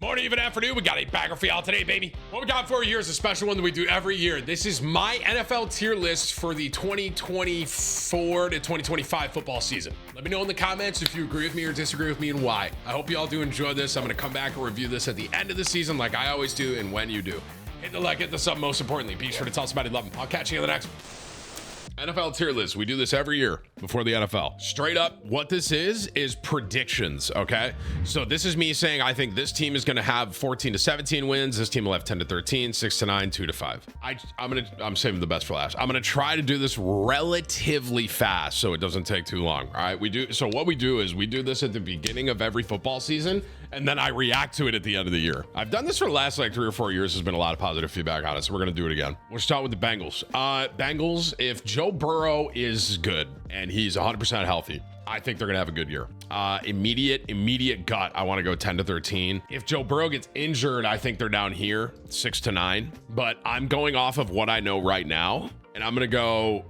Morning, even afternoon. We got a bagger for y'all today, baby. What we got for you here is a special one that we do every year. This is my NFL tier list for the 2024 to 2025 football season. Let me know in the comments if you agree with me or disagree with me and why. I hope you all do enjoy this. I'm going to come back and review this at the end of the season like I always do and when you do. Hit the like, hit the sub, most importantly. Be sure to tell somebody love them. I'll catch you in the next one. NFL tier list. We do this every year before the NFL. Straight up, what this is predictions, okay? So this is me saying I think this team is going to have 14 to 17 wins. This team will have 10 to 13, 6 to 9, 2 to 5. I'm saving the best for last. I'm going to try to do this relatively fast so it doesn't take too long, all right? So what we do is we do this at the beginning of every football season, and then I react to it at the end of the year. I've done this for the last like 3 or 4 years. There's been a lot of positive feedback on it, so we're going to do it again. We'll start with the Bengals. Bengals, if Joe Burrow is good and he's 100% healthy, I think they're gonna have a good year. Immediate gut, I want to go 10 to 13. If Joe Burrow gets injured, I think they're down here 6 to 9. But I'm going off of what I know right now, and I'm gonna go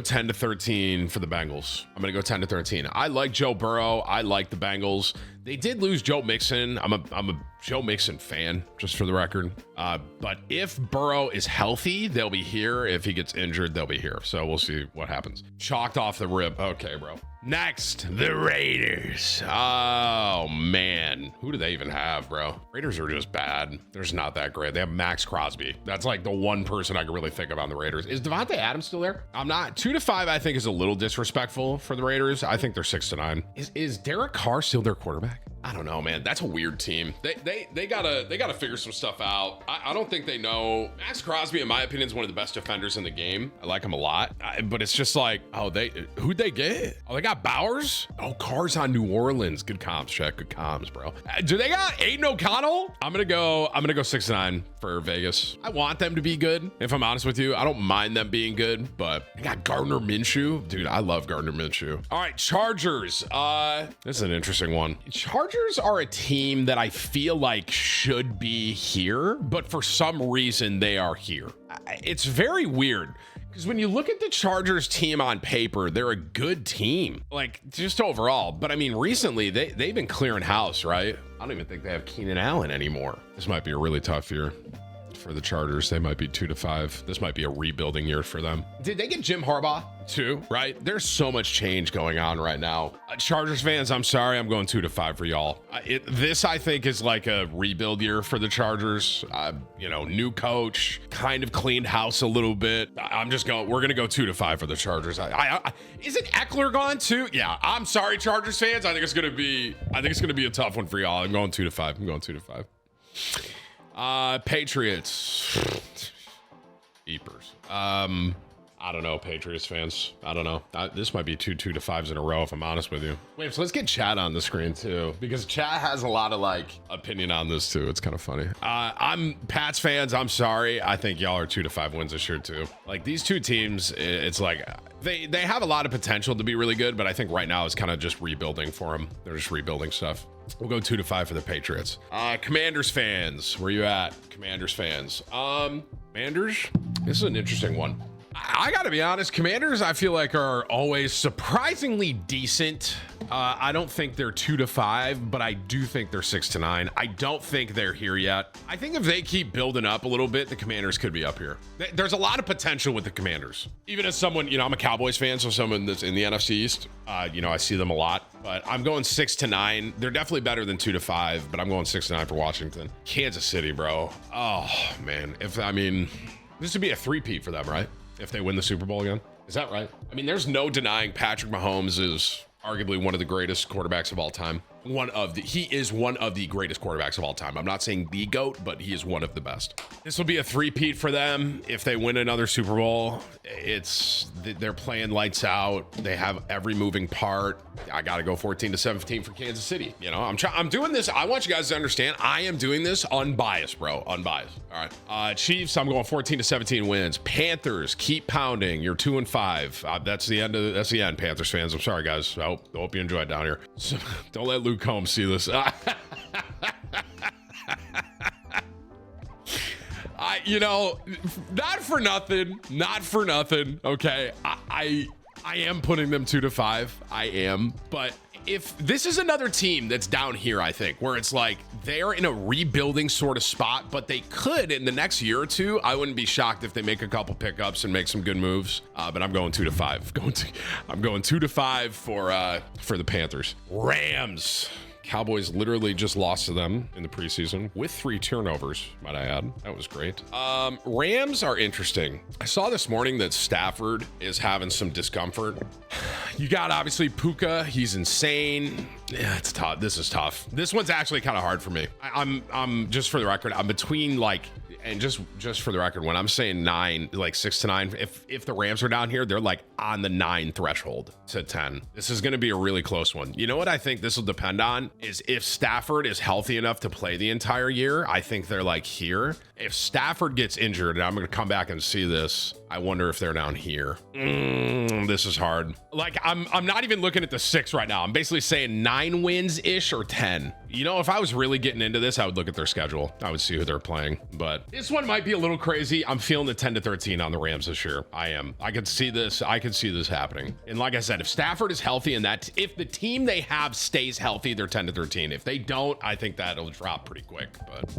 10 to 13 for the Bengals. I'm gonna go 10 to 13. I like Joe Burrow. I like the Bengals. They did lose Joe Mixon. I'm a Joe Mixon fan, just for the record. But if Burrow is healthy, they'll be here. If he gets injured, they'll be here. So we'll see what happens. Chalked off the rip. Okay, bro. Next, the Raiders. Oh, man. Who do they even have, bro? Raiders are just bad. They're just not that great. They have Max Crosby. That's like the one person I can really think of on the Raiders. Is Devontae Adams still there? I'm not. 2 to 5, I think, is a little disrespectful for the Raiders. I think they're 6 to 9. Is Derek Carr still their quarterback? I don't know, man. That's a weird team. They gotta figure some stuff out. I don't think they know. Max Crosby, in my opinion, is one of the best defenders in the game. I like him a lot. But it's just like, who'd they get? Oh, they got Bowers? Oh, Carr's on New Orleans. Good comms, check. Good comms, bro. Do they got Aiden O'Connell? I'm gonna go 6 to 9 for Vegas. I want them to be good, if I'm honest with you. I don't mind them being good, but they got Gardner Minshew. Dude, I love Gardner Minshew. All right, Chargers. This is an interesting one. Chargers are a team that I feel like should be here, but for some reason they are here. It's very weird because when you look at the Chargers team on paper, they're a good team, like just overall. But I mean, recently they've been clearing house, right? I don't even think they have Keenan Allen anymore. This might be a really tough year for the Chargers. They might be 2 to 5. This might be a rebuilding year for them. Did they get Jim Harbaugh too? Right? There's so much change going on right now. Chargers fans, I'm sorry. I'm going 2 to 5 for y'all. This I think is like a rebuild year for the Chargers. New coach, kind of cleaned house a little bit. We're going to go 2 to 5 for the Chargers. Isn't Eckler gone too? Yeah. I'm sorry, Chargers fans. I think it's going to be a tough one for y'all. I'm going 2 to 5. I'm going 2 to 5. Patriots. Eepers. I don't know, Patriots fans. I don't know. This might be 2 to 5s in a row, if I'm honest with you. Wait, so let's get Chad on the screen too, because Chad has a lot of opinion on this too. It's kind of funny. I'm Pats fans. I'm sorry. I think y'all are 2 to 5 wins this year too. Like these two teams, it's like they have a lot of potential to be really good, but I think right now it's kind of just rebuilding for them. They're just rebuilding stuff. We'll go 2 to 5 for the Patriots. Commanders fans, where you at? Commanders fans. Commanders. This is an interesting one. I gotta be honest, Commanders I feel like are always surprisingly decent. I don't think they're 2 to 5, but I do think they're 6 to 9. I don't think they're here yet. I think if they keep building up a little bit, the Commanders could be up here. There's a lot of potential with the Commanders. Even as someone, I'm a Cowboys fan, so someone that's in the NFC East, I see them a lot, but I'm going 6 to 9. They're definitely better than 2 to 5, but I'm going 6 to 9 for Washington. Kansas City, bro. Oh man, this would be a three-peat for them, right? If they win the Super Bowl again. Is that right? I mean, there's no denying Patrick Mahomes is arguably one of the greatest quarterbacks of all time. He is one of the greatest quarterbacks of all time. I'm not saying the GOAT, but he is one of the best. This will be a three-peat for them. If they win another Super Bowl, they're playing lights out. They have every moving part. I got to go 14 to 17 for Kansas City. I'm doing this. I want you guys to understand. I am doing this unbiased, bro. Unbiased. All right. Chiefs, I'm going 14 to 17 wins. Panthers, keep pounding. You're 2 and 5. That's the end, Panthers fans. I'm sorry, guys. I hope you enjoyed down here. So, don't let Luke Combs see this. Not for nothing. Okay. I am putting them 2 to 5. I am, but if this is another team that's down here, I think, where it's like they're in a rebuilding sort of spot, but they could in the next year or two. I wouldn't be shocked if they make a couple pickups and make some good moves. But I'm going 2-5. I'm going 2-5 for the Panthers. Rams. Cowboys literally just lost to them in the preseason with 3 turnovers, might I add. That was great. Rams are interesting. I saw this morning that Stafford is having some discomfort. You got obviously Puka. He's insane. Yeah, it's tough. This is tough. This one's actually kind of hard for me. I'm just for the record, I'm between like, and just for the record, when I'm saying 9, like 6 to 9, if the Rams are down here, they're like on the 9 threshold to 10. This is going to be a really close one. You know what I think this will depend on is if Stafford is healthy enough to play the entire year. I think they're like here. If Stafford gets injured, and I'm going to come back and see this, I wonder if they're down here. This is hard. Like I'm not even looking at the 6 right now. I'm basically saying 9 wins ish or 10. You know, if I was really getting into this, I would look at their schedule. I would see who they're playing. But this one might be a little crazy. I'm feeling the 10-13 on the Rams this year. I am. I could see this. I could see this happening. And like I said, if Stafford is healthy and if the team they have stays healthy, they're 10-13. If they don't, I think that'll drop pretty quick. But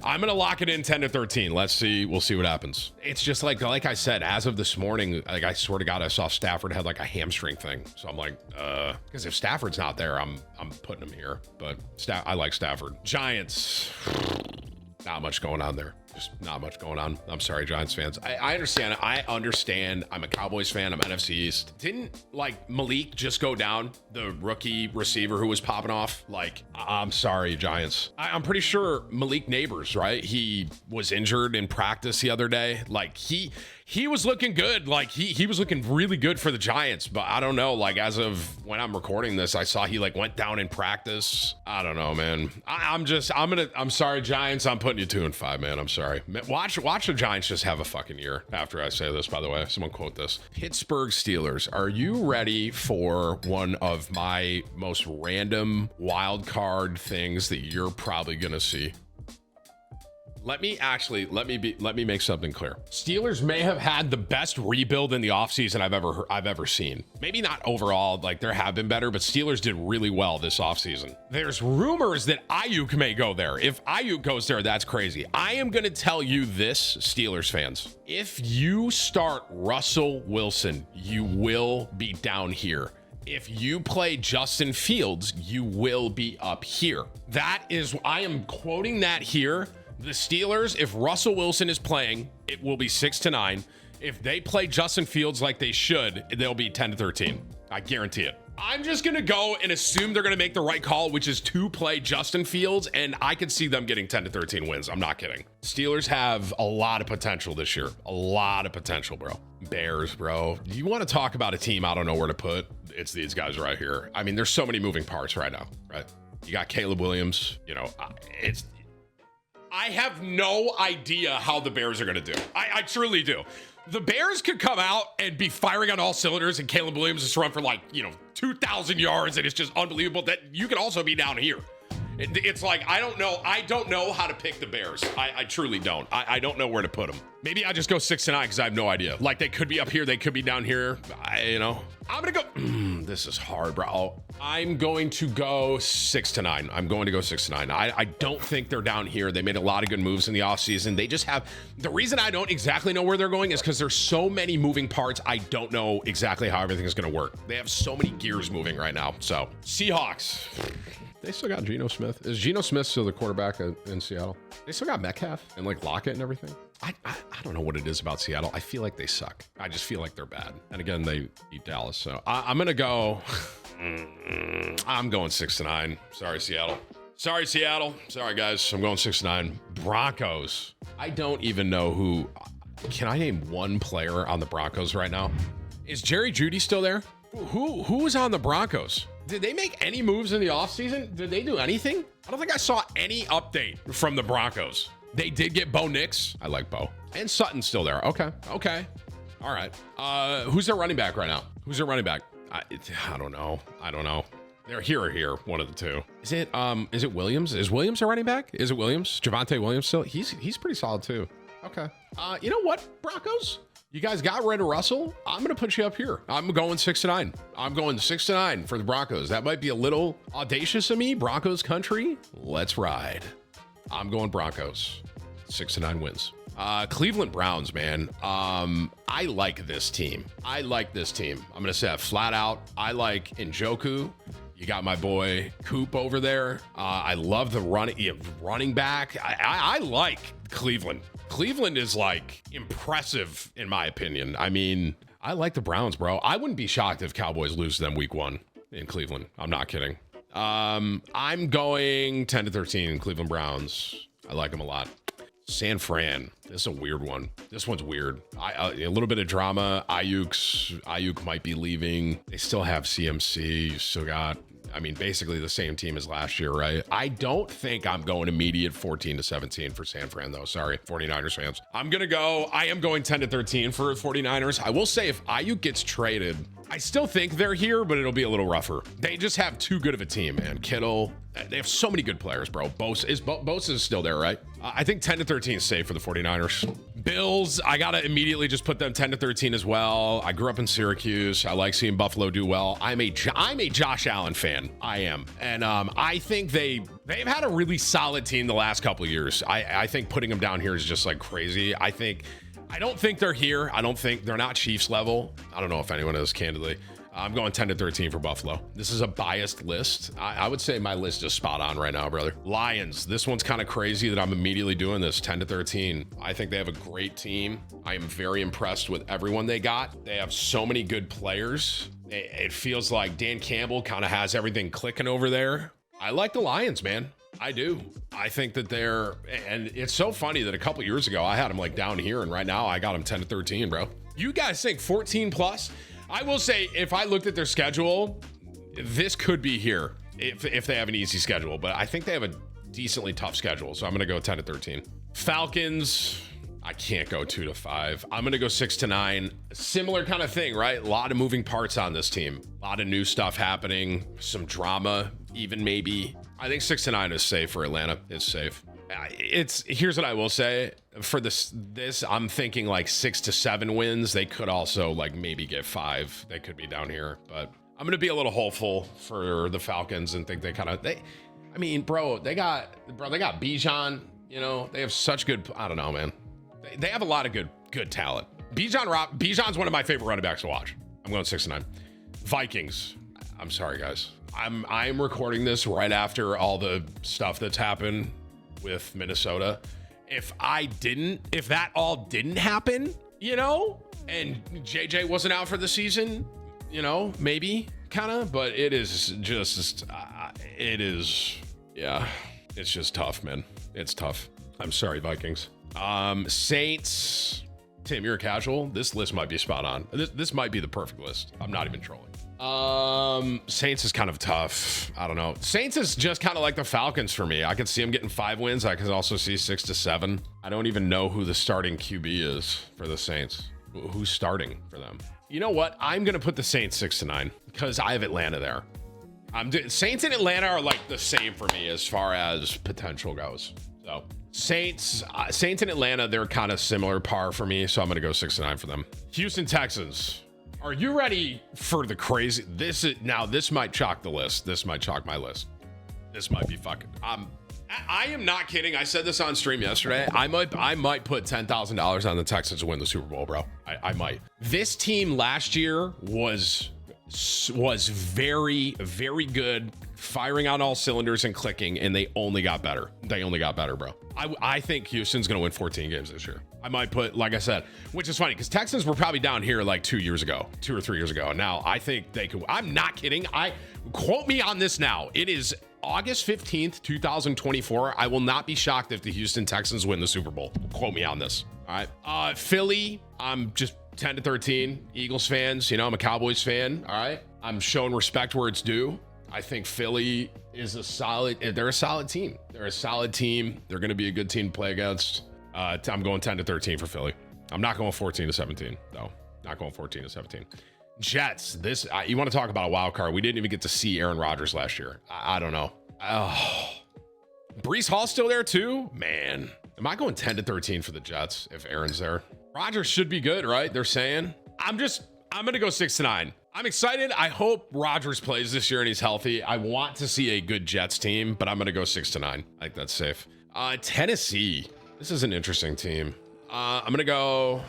I'm gonna lock it in 10-13. Let's see. We'll see what happens. It's just like I said, as of this morning, like I swear to God, I saw Stafford had like a hamstring thing. So I'm like, because if Stafford's not there, I'm putting him here. But I like Stafford. Giants. Not much going on there. Just not much going on. I'm sorry, Giants fans. I understand. I understand. I'm a Cowboys fan. I'm NFC East. Didn't like Malik just go down, the rookie receiver who was popping off? Like, I'm sorry, Giants. I'm pretty sure Malik Neighbors, right? He was injured in practice the other day. Like he was looking good. Like he was looking really good for the Giants, but I don't know. Like as of when I'm recording this, I saw he like went down in practice. I don't know, man. I'm sorry, Giants. I'm putting you 2-5, man. I'm sorry. Watch the Giants just have a fucking year after I say this, by the way. Someone quote this. Pittsburgh Steelers. Are you ready for one of my most random wild card things that you're probably going to see? Let me make something clear. Steelers may have had the best rebuild in the offseason I've ever seen. Maybe not overall, like there have been better, but Steelers did really well this offseason. There's rumors that Ayuk may go there. If Ayuk goes there, that's crazy. I am going to tell you this, Steelers fans. If you start Russell Wilson, you will be down here. If you play Justin Fields, you will be up here. I am quoting that here. The Steelers, if Russell Wilson is playing, it will be 6-9. If they play Justin Fields like they should, they'll be 10-13. I guarantee it. I'm just going to go and assume they're going to make the right call, which is to play Justin Fields, and I could see them getting 10-13 wins. I'm not kidding. Steelers have a lot of potential this year. A lot of potential, bro. Bears, bro. You want to talk about a team I don't know where to put? It's these guys right here. I mean, there's so many moving parts right now, right? You got Caleb Williams. You know, I have no idea how the Bears are going to do. I truly do. The Bears could come out and be firing on all cylinders and Caleb Williams just run for 2,000 yards and it's just unbelievable. That you could also be down here. It's like, I don't know how to pick the Bears. I truly don't. I don't know where to put them. Maybe I just go 6-9 because I have no idea. Like they could be up here. They could be down here. I'm going to go. This is hard, bro. I'm going to go 6-9. I'm going to go 6-9. I don't think they're down here. They made a lot of good moves in the offseason. They just have, the reason I don't exactly know where they're going is because there's so many moving parts. I don't know exactly how everything is going to work. They have so many gears moving right now. So Seahawks. They still got Geno Smith. Is Geno Smith still the quarterback in Seattle? They still got Metcalf and Lockett and everything. I don't know what it is about Seattle. I feel like they suck. I just feel like they're bad. And again, they beat Dallas. So I'm going to go, I'm going 6-9. Sorry, Seattle. Sorry, guys. I'm going 6-9. Broncos. I don't even know who. Can I name one player on the Broncos right now? Is Jerry Jeudy still there? Who is on the Broncos? Did they make any moves in the offseason? Did they do anything? I don't think I saw any update from the Broncos. They did get Bo Nix. I like Bo. And Sutton's still there. Okay. All right. Who's their running back right now? I don't know. They're here or here, one of the two. Is it Williams? Is Williams a running back? Is it Williams? Javonte Williams still? He's pretty solid too. Okay. You know what, Broncos? You guys got rid of Russell? I'm going to put you up here. I'm going 6-9. I'm going 6-9 for the Broncos. That might be a little audacious of me. Broncos country. Let's ride. I'm going Broncos. 6-9 wins. Cleveland Browns, man. I like this team. I'm going to say that flat out. I like Njoku. You got my boy Coop over there. I love the running back. I like Cleveland. Cleveland is like impressive in my opinion. I mean, I like the Browns, bro. I wouldn't be shocked if Cowboys lose to them week 1 in Cleveland. I'm not kidding. I'm going 10-13 Cleveland Browns. I like them a lot. San Fran. This is a weird one. This one's weird. A little bit of drama. Ayuk might be leaving. They still have CMC. You still got, I mean, basically the same team as last year, right? I don't think I'm going immediate 14-17 for San Fran, though. Sorry, 49ers fans. I am going 10-13 for 49ers. I will say if Ayuk gets traded, I still think they're here, but it'll be a little rougher. They just have too good of a team, man. Kittle, they have so many good players, bro. Bosa is still there, right? I think 10-13 is safe for the 49ers. Bills, I got to immediately just put them 10-13 as well. I grew up in Syracuse. I like seeing Buffalo do well. I'm a Josh Allen fan. I am. And I think they've had a really solid team the last couple of years. I think putting them down here is just like crazy. I don't think they're here. I don't think they're not Chiefs level. I don't know if anyone is, candidly. I'm going 10-13 for Buffalo. This is a biased list. I would say my list is spot on right now, brother. Lions. This one's kind of crazy that I'm immediately doing this 10-13. I think they have a great team. I am very impressed with everyone they got. They have so many good players. It feels like Dan Campbell kind of has everything clicking over there. I like the Lions, man. I do. I think that and it's so funny that a couple years ago I had them like down here, and right now I got them 10-13, bro. You guys think 14 plus? I will say, if I looked at their schedule, this could be here if they have an easy schedule, but I think they have a decently tough schedule, so I'm going to go 10-13. Falcons, I can't go 2-5. I'm going to go 6-9. Similar kind of thing, right? A lot of moving parts on this team. A lot of new stuff happening. Some drama, even maybe. I think 6-9 is safe for Atlanta. It's safe. Here's what I will say for this I'm thinking like 6-7 wins. They could also like maybe get 5. They could be down here, but I'm going to be a little hopeful for the Falcons and think they got Bijan, you know, they have such good, I don't know, man. They have a lot of good talent. Bijan's one of my favorite running backs to watch. I'm going 6-9. Vikings. I'm sorry, guys. I'm recording this right after all the stuff that's happened with Minnesota. If that all didn't happen, you know, and JJ wasn't out for the season, you know, maybe kind of, but it is just, it's just tough, man. It's tough. I'm sorry, Vikings. Saints. Tim, you're a casual. This list might be spot on. This might be the perfect list. I'm not even trolling. Saints is kind of tough. I don't know. Saints is just kind of like the Falcons for me. I could see them getting 5 wins. I could also see 6-7. I don't even know who the starting QB is for the Saints. Who's starting for them? You know what? I'm going to put the Saints 6-9 because I have Atlanta there. Saints and Atlanta are like the same for me as far as potential goes. So Saints and Atlanta, they're kind of similar par for me. So I'm going to go 6-9 for them. Houston Texans. Are you ready for the crazy? This might chalk the list. This might chalk my list. This might be fucking. I am not kidding. I said this on stream yesterday. I might put $10,000 on the Texans to win the Super Bowl, bro. I might. This team last year was very, very good, firing on all cylinders and clicking, and they only got better. Bro. I think Houston's going to win 14 games this year. I might put, like I said, which is funny because Texans were probably down here like 2 or 3 years ago. Now I think they could. I'm not kidding. Quote me on this now. It is August 15th, 2024. I will not be shocked if the Houston Texans win the Super Bowl. Quote me on this. All right. Philly, I'm just 10-13. Eagles fans, you know, I'm a Cowboys fan. All right. I'm showing respect where it's due. I think Philly is they're a solid team. They're going to be a good team to play against. I'm going 10-13 for Philly. I'm not going 14-17 though. Not going 14-17. Jets. You want to talk about a wild card? We didn't even get to see Aaron Rodgers last year. I don't know. Oh, Breece Hall still there too, man. Am I going 10-13 for the Jets if Aaron's there? Rodgers should be good, right? They're saying. I'm going to go 6-9. I'm excited. I hope Rodgers plays this year and he's healthy. I want to see a good Jets team, but I'm going to go 6-9. I think that's safe. Tennessee. This is an interesting team. I'm going to go.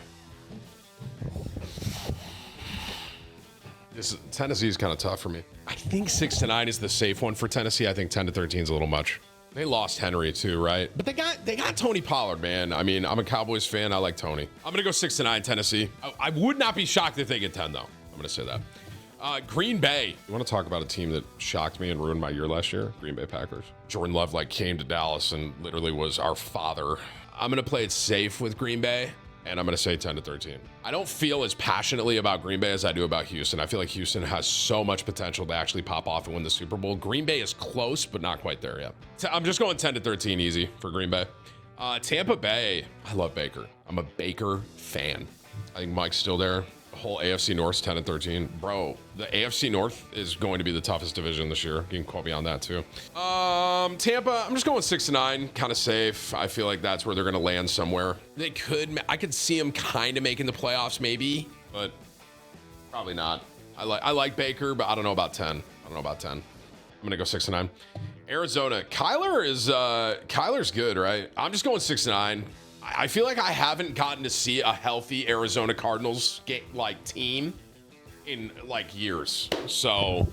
Tennessee is kind of tough for me. I think 6-9 is the safe one for Tennessee. I think 10-13 is a little much. They lost Henry too, right? But they got Tony Pollard, man. I mean, I'm a Cowboys fan. I like Tony. I'm gonna go 6-9 Tennessee. I would not be shocked if they get 10 though. I'm gonna say that. Green Bay. You want to talk about a team that shocked me and ruined my year last year? Green Bay Packers. Jordan Love came to Dallas and literally was our father. I'm gonna play it safe with Green Bay. And I'm going to say 10-13. I don't feel as passionately about Green Bay as I do about Houston. I feel like Houston has so much potential to actually pop off and win the Super Bowl. Green Bay is close, but not quite there yet. I'm just going 10-13 easy for Green Bay. Tampa Bay. I love Baker. I'm a Baker fan. I think Mike's still there. The whole AFC North 10-13. Bro, the AFC North is going to be the toughest division this year. You can quote me on that too. Tampa, I'm just going 6-9, kind of safe. I feel like that's where they're going to land somewhere. I could see them kind of making the playoffs maybe, but probably not. I like Baker, but I don't know about 10. I'm going to go 6-9. Arizona, Kyler's good, right? I'm just going 6-9. I feel like I haven't gotten to see a healthy Arizona Cardinals team in years. So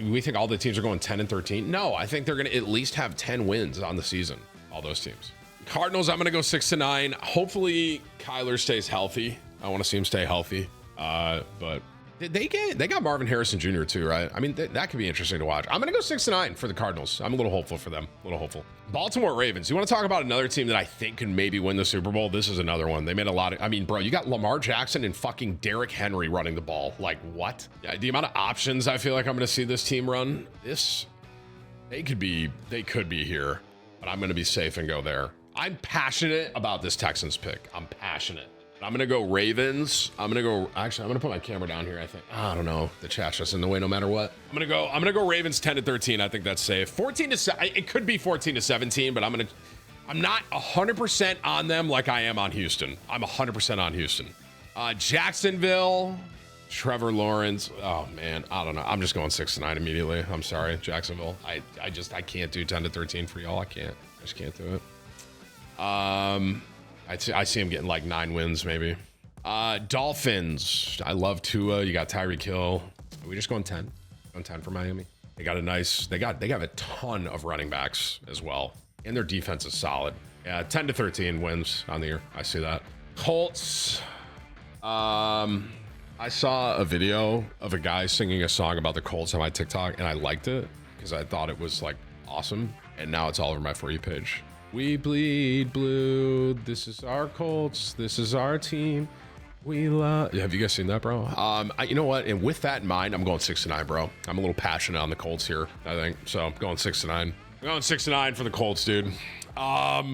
we think all the teams are going 10-13. No, I think they're going to at least have 10 wins on the season. All those teams. Cardinals, I'm going to go 6-9. Hopefully Kyler stays healthy. I want to see him stay healthy. But they got Marvin Harrison Jr. too, right? I mean, that could be interesting to watch. I'm going to go 6-9 for the Cardinals. I'm a little hopeful for them. Baltimore Ravens. You want to talk about another team that I think can maybe win the Super Bowl? This is another one. They made a lot of, bro, you got Lamar Jackson and fucking Derrick Henry running the ball. Like, what? Yeah, the amount of options I feel like I'm going to see this team run, they could be here, but I'm going to be safe and go there. I'm passionate about this Texans pick. I'm passionate. I'm going to go Ravens. I'm going to put my camera down here, I think. I don't know. The chat's just in the way no matter what. I'm going to go Ravens 10-13. I think that's safe. 14-7. It could be 14-17, but I'm not 100% on them like I am on Houston. I'm 100% on Houston. Jacksonville, Trevor Lawrence. Oh man, I don't know. I'm just going 6-9 immediately. I'm sorry, Jacksonville. I can't do 10-13 for y'all. I just can't do it. I see him getting 9 wins maybe. Dolphins. I love Tua. You got Tyreek Hill. Are we just going 10? Going 10 for Miami. They got a ton of running backs as well. And their defense is solid. Yeah, 10-13 wins on the year. I see that. Colts. I saw a video of a guy singing a song about the Colts on my TikTok, and I liked it because I thought it was awesome. And now it's all over my For You page. We bleed blue. This is our Colts. This is our team. We love. Have you guys seen that, bro? You know what? And with that in mind, I'm going 6-9, bro. I'm a little passionate on the Colts here, I think. So I'm going 6-9. I'm going 6-9 for the Colts, dude. All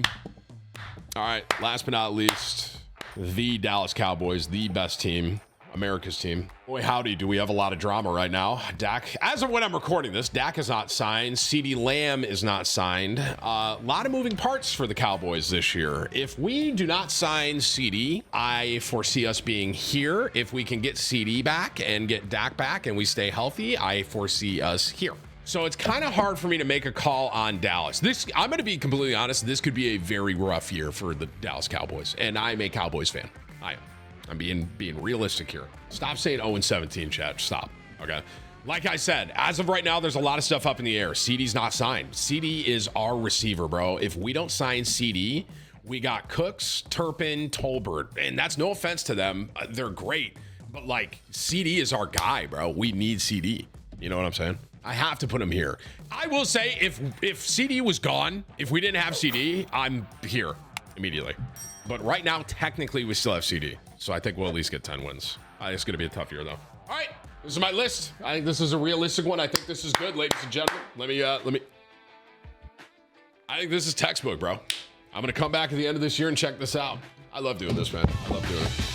right. Last but not least, the Dallas Cowboys, the best team. America's team. Boy, howdy, do we have a lot of drama right now. Dak, as of when I'm recording this, Dak is not signed. CeeDee Lamb is not signed. A lot of moving parts for the Cowboys this year. If we do not sign CeeDee, I foresee us being here. If we can get CeeDee back and get Dak back and we stay healthy, I foresee us here. So it's kind of hard for me to make a call on Dallas. I'm going to be completely honest. This could be a very rough year for the Dallas Cowboys, and I'm a Cowboys fan. I am. I'm being realistic here. Stop saying 0-17, chat. Stop. Okay. Like I said, as of right now, there's a lot of stuff up in the air. CeeDee's not signed. CeeDee is our receiver, bro. If we don't sign CeeDee, we got Cooks, Turpin, Tolbert, and that's no offense to them. They're great, but CeeDee is our guy, bro. We need CeeDee. You know what I'm saying? I have to put him here. I will say if CeeDee was gone, if we didn't have CeeDee, I'm here immediately. But right now, technically, we still have CeeDee. So I think we'll at least get 10 wins. It's going to be a tough year, though. All right. This is my list. I think this is a realistic one. I think this is good, ladies and gentlemen. Let me. I think this is textbook, bro. I'm going to come back at the end of this year and check this out. I love doing this, man. I love doing it.